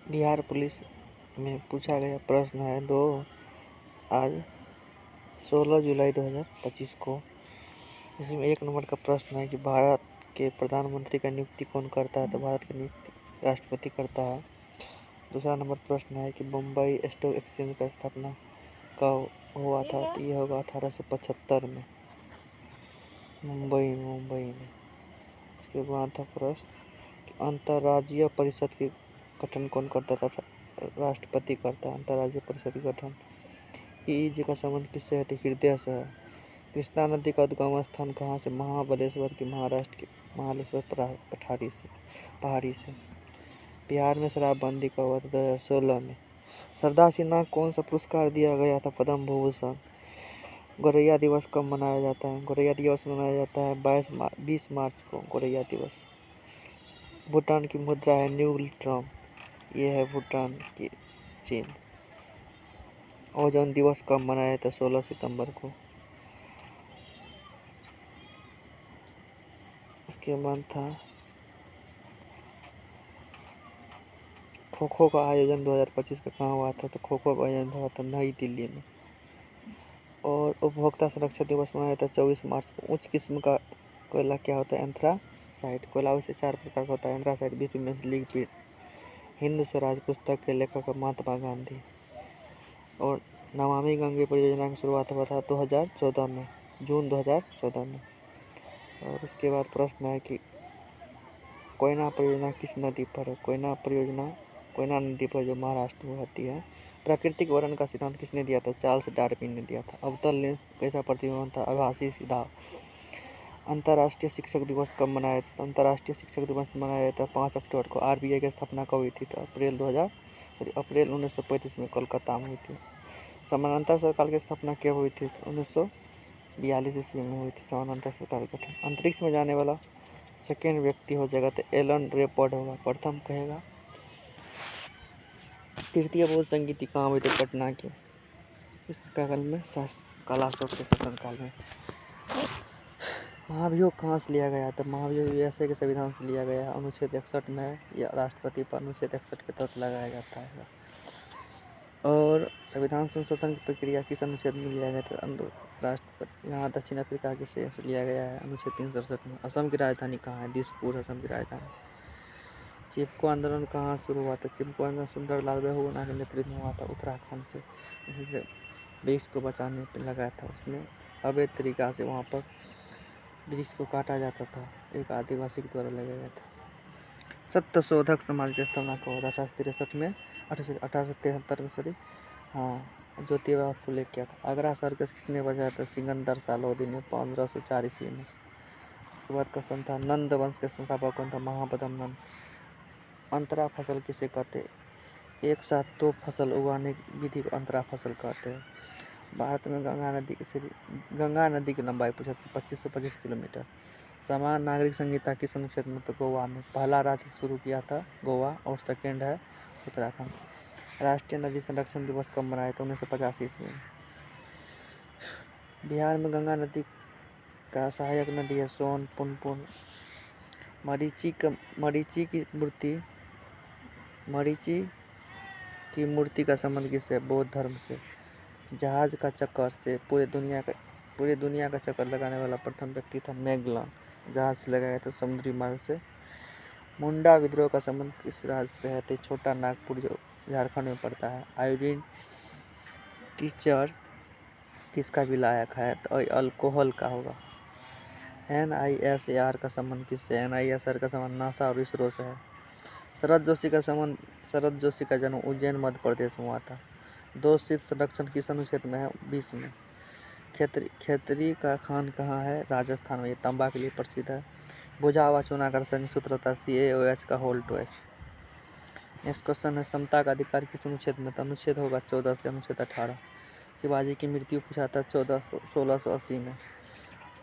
Bihar police में पूछा गया प्रश्न है आज 16 जुलाई 2025 को। इसमें 1 नंबर का प्रश्न है कि भारत के प्रधानमंत्री का नियुक्ति कौन करता है, तो भारत की नियुक्ति राष्ट्रपति करता है। दूसरा नंबर प्रश्न है कि मुंबई स्टॉक एक्सचेंज का स्थापना कब हुआ था, तो ये होगा 1875 में मुंबई में। इसके बाद था प्रश्न कि अंतर्राज्यीय परिषद की गठन कौन करता था, राष्ट्रपति करता है अंतर्राज्यीय परिषद की गठन। ईज का संबंध किससे है, हृदय से है। कृष्णा नदी का उद्गम स्थान कहाँ से, महाबलेश्वर की महाराष्ट्र के महाबलेश्वर पहाड़ी से। बिहार में शराबबंदी का हुआ था 2016 में। सरदार सिन्हा कौन सा पुरस्कार दिया गया था, पद्म भूषण। गौरैया दिवस कब मनाया जाता है, गौरैया दिवस मनाया जाता है 20 मार्च को गौरैया दिवस। भूटान की मुद्रा है न्यूट्रम, ये है भूटान की चिन्ह। ओजोन दिवस कब मनाया था, 16 सितंबर को। उसके बाद था खो खो का आयोजन 2025 का कहाँ हुआ था, तो खो खो का आयोजन हुआ था नई दिल्ली में। और उपभोक्ता संरक्षण दिवस मनाया था 24 मार्च को। उच्च किस्म का कोयला क्या होता है, एंथ्रासाइट। कोयला वैसे 4 प्रकार का होता है। एंथ्रासाइट विश्व में लिक्विड। हिंद स्वराज पुस्तक के लेखक महात्मा गांधी। और नमामि गंगे परियोजना की शुरुआत हुआ था 2014 में, जून 2014 में। और उसके बाद प्रश्न है कि कोयना परियोजना किस नदी पर है, कोयना नदी पर जो महाराष्ट्र में होती है। प्राकृतिक वर्णन का सिद्धांत किसने दिया था, चार्ल्स डार्विन ने दिया था। अवतल लेंस कैसा प्रतिबिंब था, आभासी सीधा। अंतर्राष्ट्रीय शिक्षक दिवस कब मनाया था, अंतर्राष्ट्रीय शिक्षक दिवस मनाया था 5 अक्टूबर को। आरबीआई की स्थापना कब हुई थी, तो अप्रैल 1935 में कोलकाता में हुई थी। समानांतर सरकार की स्थापना कब हुई थी, 1942 ईस्वी में हुई थी समानांतर सरकार गठन। अंतरिक्ष में जाने वाला सेकेंड व्यक्ति हो जाएगा तो एलन रेपर्ड होगा। प्रथम कहेगा तृतीय बोध संगीति कहाँ हुई थी, पटना के इस काल में, कलाशोक के शासनकाल में। महाभियोग कहाँ से लिया गया, तो महाभियोग यूएसए के संविधान से लिया गया है। अनुच्छेद 61 में है, या राष्ट्रपति पर अनुच्छेद 61 के तहत लगाया जाता है। और संविधान संशोधन की प्रक्रिया किस अनुच्छेद में लिया गया था, राष्ट्रपति यहाँ दक्षिण अफ्रीका के से लिया गया है अनुच्छेद 367 में। असम की राजधानी कहाँ है, दिसपुर असम की राजधानी। चिपको आंदोलन कहाँ शुरू हुआ था, चिपको आंदोलन सुंदरलाल बहुगुणा के नेतृत्व में हुआ था उत्तराखंड से। जिससे वृक्ष को बचाने पर लगाया था, उसमें अवैध तरीका से वहाँ पर वृक्ष को काटा जाता था, एक आदिवासी के द्वारा लगाया गया था। सत्यशोधक समाज की स्थापना कब हुआ था, 1863 में, 1873 में सॉरी, हाँ, ज्योतिबा फुले किया था। आगरा सर्कस किसने बजाया था, सिकंदर सालोदी ने 1504 ईस्वी में। उसके बाद क्वेश्चन था नंद वंश के संस्थापक कौन था, महापद्म नंद। अंतरा फसल किसे कहते हैं, एक साथ 2 फसल उगाने की विधि को अंतरा फसल कहते हैं। भारत में गंगा नदी की लंबाई पूछा था 2525 किलोमीटर। समान नागरिक संहिता किस अनुच्छेद में, तो गोवा में। पहला राज्य शुरू किया था गोवा, और सेकेंड है उत्तराखंड। राष्ट्रीय नदी संरक्षण दिवस कब मनाया था, 1985 ईस्वी में। बिहार में गंगा नदी का सहायक नदी है सोन, पुनपुन। मरीचि की मूर्ति का संबंध किससे, बौद्ध धर्म से। जहाज का चक्कर से पूरे दुनिया का चक्कर लगाने वाला प्रथम व्यक्ति था मैगलन। जहाज से लगाया था समुद्री मार्ग से। मुंडा विद्रोह का संबंध किस राज्य से है, तो छोटा नागपुर जो झारखंड में पड़ता है। आयोडीन टीचर किसका विलायक है, तो अल्कोहल का होगा। NISR का संबंध किससे, NISR का संबंध नासा और इसरो से है। शरद जोशी का जन्म उज्जैन मध्य प्रदेश में हुआ था। दोष सिद्ध संरक्षण किस अनुच्छेद में है, 20 में। खेतरी का खान कहाँ है, राजस्थान में। ये तंबा के लिए प्रसिद्ध है। बुझा हुआ चूना का रासायनिक सूत्र होता है CaOH का होल 2H। नेक्स्ट क्वेश्चन है समता का अधिकार किस अनुच्छेद में, तो अनुच्छेद होगा 14 से अनुच्छेद 18। शिवाजी की मृत्यु पूछा था 1680 में।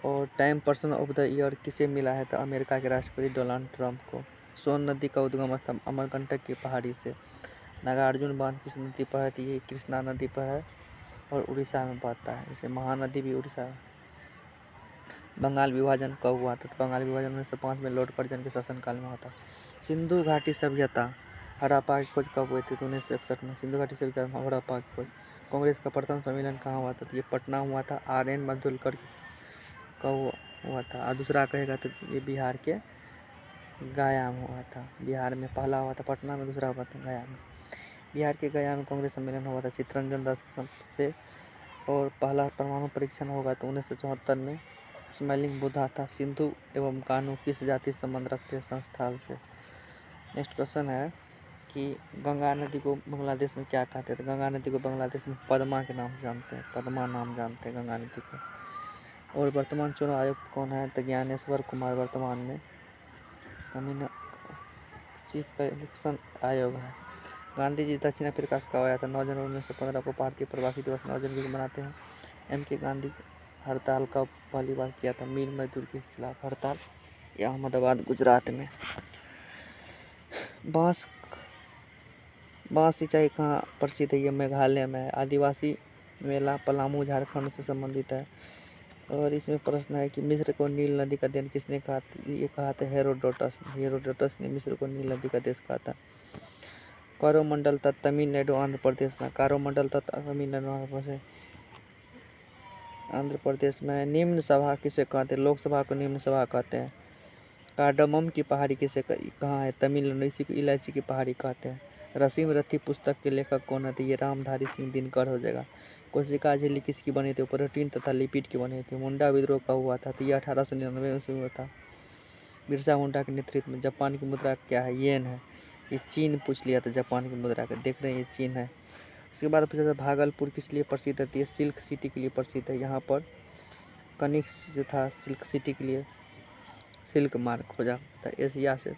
और time person of the year किसे मिला है, तो अमेरिका के राष्ट्रपति डोनाल्ड ट्रंप को। सोन नदी का उद्गम स्थल अमरकंटक की पहाड़ी से। नागार्जुन बांध किस नदी पर है, तो ये कृष्णा नदी पर है और उड़ीसा में बहता है। इसे महानदी भी उड़ीसा में। बंगाल विभाजन कब हुआ था, तो बंगाल विभाजन 1905 में लॉर्ड कर्जन के शासनकाल में हुआ था। सिंधु घाटी सभ्यता हड़प्पा की खोज कब हुई थी? तो 1961 में। सिंधु घाटी सभ्यता में हड़प्पा की खोज। कांग्रेस का प्रथम सम्मेलन कहाँ हुआ था? तो ये पटना हुआ था। RN मधुलकर का हुआ था। और दूसरा कहेगा तो ये बिहार के गया में हुआ था। बिहार में पहला हुआ था पटना में, दूसरा हुआ था गया में। बिहार के गया में कांग्रेस सम्मेलन हुआ था चित्तरंजन दास से। और पहला परमाणु परीक्षण होगा तो 1974 में। स्मेलिंग बुधा था। सिंधु एवं कान्हू किस जाति से संबंध रखते हैं? संस्थाल से। नेक्स्ट क्वेश्चन है कि गंगा नदी को बांग्लादेश में क्या कहते हैं? तो गंगा नदी को बांग्लादेश में पद्मा के नाम से जानते हैं। पद्मा नाम जानते हैं गंगा नदी को। और वर्तमान चुनाव आयुक्त कौन है? तो ज्ञानेश्वर कुमार वर्तमान में चीफ इलेक्शन आयोग है। गांधी जी दक्षिण अफ्रीका से कब आया था? 9 जनवरी 1915 को भारतीय प्रवासी दिवस 9 जनवरी को मनाते हैं। MK गांधी हड़ताल कब पहली बार किया था? मिल मजदूर के खिलाफ हड़ताल, या अहमदाबाद गुजरात में। बांस सिंचाई कहाँ प्रसिद्ध है? ये मेघालय में है। आदिवासी मेला पलामू झारखंड से संबंधित है। और इसमें प्रश्न है कि मिस्र को नील नदी का देश किसने कहा? ये कहा था हेरोडोटस ने मिस्र को नील नदी का देश कहा था। कोरोमंडल तत्व तमिलनाडु आंध्र प्रदेश में। कोरोमंडल तत्व तमिलनाडु आंध्र प्रदेश में। निम्न सभा किसे कहते हैं? लोकसभा को निम्न सभा कहते हैं। कार्डमम की पहाड़ी किसे कहाँ है? तमिलनाडु। इसी को इलायची की पहाड़ी कहते हैं। रसीम रथी पुस्तक के लेखक कौन है? तो ये रामधारी सिंह दिनकर हो जाएगा। कोशिका झिल्ली किसकी बनी थी? प्रोटीन तथा लिपिड की बनी थी। मुंडा विद्रोह कब हुआ था? तो ये 1899 ईस्वी में था। बिरसा मुंडा के नेतृत्व में। जापान की मुद्रा क्या है? येन है। ये चीन पूछ लिया था जापान की मुद्रा का, देख रहे हैं ये चीन है। उसके बाद पूछा था भागलपुर किस लिए प्रसिद्ध है? ये सिल्क सिटी के लिए प्रसिद्ध है। यहाँ पर कनिष्क जो था सिल्क सिटी के लिए सिल्क मार्ग खोजा था एशिया से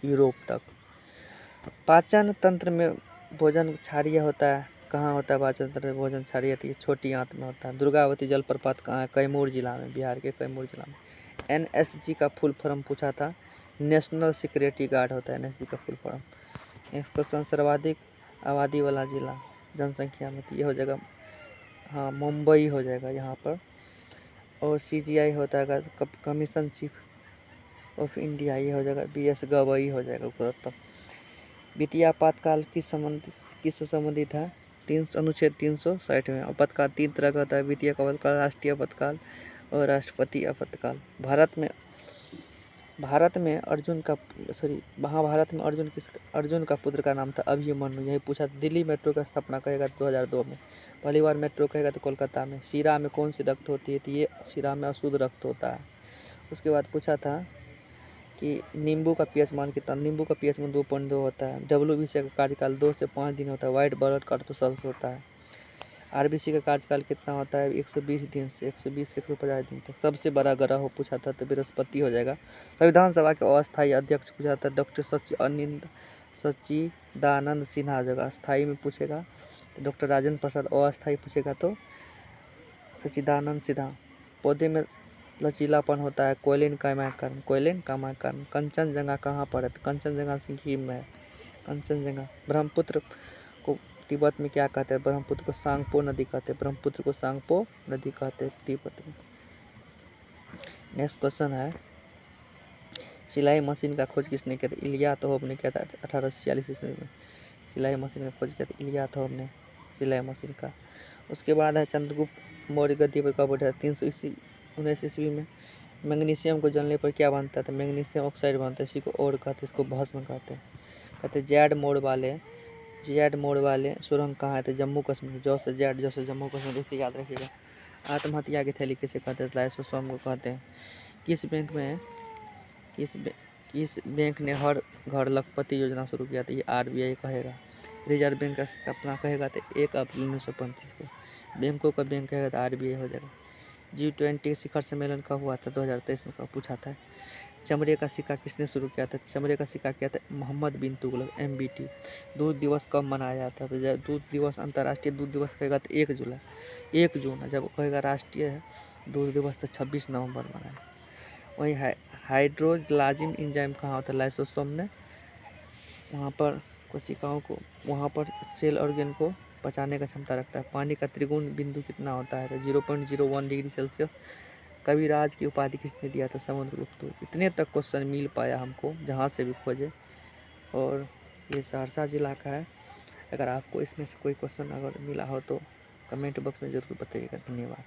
यूरोप तक। पाचन तंत्र में भोजन क्षारीय होता है। कहाँ होता है पाचन तंत्र में भोजन क्षारीय? तो ये छोटी आंत में होता है। दुर्गावती जलप्रपात कहाँ है? कैमूर जिला में, बिहार के कैमूर जिला में। NSG का फुल फॉर्म पूछा था, नेशनल सिक्योरिटी गार्ड होता है NSG का फुल फॉर्म। नेक्स्ट क्वेश्चन, सर्वाधिक आबादी वाला जिला जनसंख्या में, तो ये हो जाएगा हाँ मुंबई हो जाएगा यहाँ पर। और CGI होता है कमीशन चीफ ऑफ इंडिया, ये हो जाएगा BS गवई हो जाएगा तब। वित्तीय आपातकाल किस संबंधित है? अनुच्छेद 360 में। आपातकाल 3 तरह का होता है, वित्तीय आपातकाल, राष्ट्रीय आपातकाल और राष्ट्रपति आपातकाल। महाभारत में अर्जुन का पुत्र का नाम था अभिमन्यु, यही पूछा। दिल्ली मेट्रो का स्थापना कहेगा 2002 में। पहली बार मेट्रो कहेगा तो कोलकाता में। शीरा में कौन सी रक्त होती है? तो ये शीरा में अशुद्ध रक्त होता है। उसके बाद पूछा था कि नींबू का pH मान कितना? नींबू का pH मान 2.2 होता है। WBC का कार्यकाल 2 से 5 दिन होता है। व्हाइट ब्लड कार्टोसल्स होता है। RBC का कार्यकाल कितना होता है? 120 दिन से 150 दिन तक। सबसे बड़ा ग्रह हो पूछा था तो बृहस्पति हो जाएगा। संविधान सभा के अस्थायी अध्यक्ष पूछा था, डॉक्टर सच्चिदानंद सिन्हा हो जाएगा। स्थायी में पूछेगा तो डॉक्टर राजेंद्र प्रसाद, अस्थायी पूछेगा तो सच्चिदानंद सिन्हा। पौधे में लचीलापन होता है। कोयलिन कामाकर्म। कंचनजंगा कहाँ पर है? तो कंचनजंगा सिक्किम में है। कंचनजंगा। ब्रह्मपुत्र को तिब्बत में क्या कहते हैं? ब्रह्मपुत्र को सांगपो नदी कहते हैं। ब्रह्मपुत्र को सांगपो नदी कहते हैं तिब्बत में। नेक्स्ट क्वेश्चन है, सिलाई मशीन का खोज किसने किया था? इलिया तोहब ने किया था 1846 ईस्वी में। सिलाई मशीन का खोज किया था इलिया तोहब ने, सिलाई मशीन का। उसके बाद है चंद्रगुप्त मौर्य गद्दी पर कब बैठा? 319 ईस्वी में। मैग्नीशियम को जलने पर क्या बनता है? तो मैग्नीशियम ऑक्साइड बनता है। इसी को और कहते हैं, इसको भस्म कहते हैं। कहते हैं जैड मोड़ वाले सुरंग कहाँ है? तो जम्मू कश्मीर। जो से जम्मू कश्मीर, इसे याद रखिएगा। आत्महत्या की थैली किसे कहते हैं? लाइसोसोम को कहते हैं। किस बैंक ने हर घर लखपति योजना शुरू किया था? ये RBI कहेगा। रिजर्व बैंक का स्थापना कहेगा तो 1 अप्रैल 1935 को। बैंकों का बैंक कहेगा तो RBI हो जाएगा। G20 शिखर सम्मेलन कब हुआ था? 2023 में पूछा था। चमड़े का सिक्का किसने शुरू किया था? चमड़े का सिक्का किया था मोहम्मद बिन तुगलक, MBT। दूध दिवस कब मनाया जाता था? जब दूध दिवस, अंतर्राष्ट्रीय दूध दिवस कहेगा तो 1 जून। जब कहेगा राष्ट्रीय दूध दिवस तो 26 नवंबर मनाए। वही हाइड्रोलाजिन एंजाइम कहाँ होता है? लाइसोसोम में। वहाँ पर कोशिकाओं को, वहाँ पर सेल ऑर्गेन को पचाने का क्षमता रखता है। पानी का त्रिगुण बिंदु कितना होता है? तो 0.01 डिग्री सेल्सियस। कविराज की उपाधि किसने दिया था? समुद्रगुप्त। इतने तक क्वेश्चन मिल पाया हमको, जहाँ से भी खोजे। और ये सहरसा जिला का है। अगर आपको इसमें से कोई क्वेश्चन अगर मिला हो तो कमेंट बॉक्स में ज़रूर बताइएगा। धन्यवाद।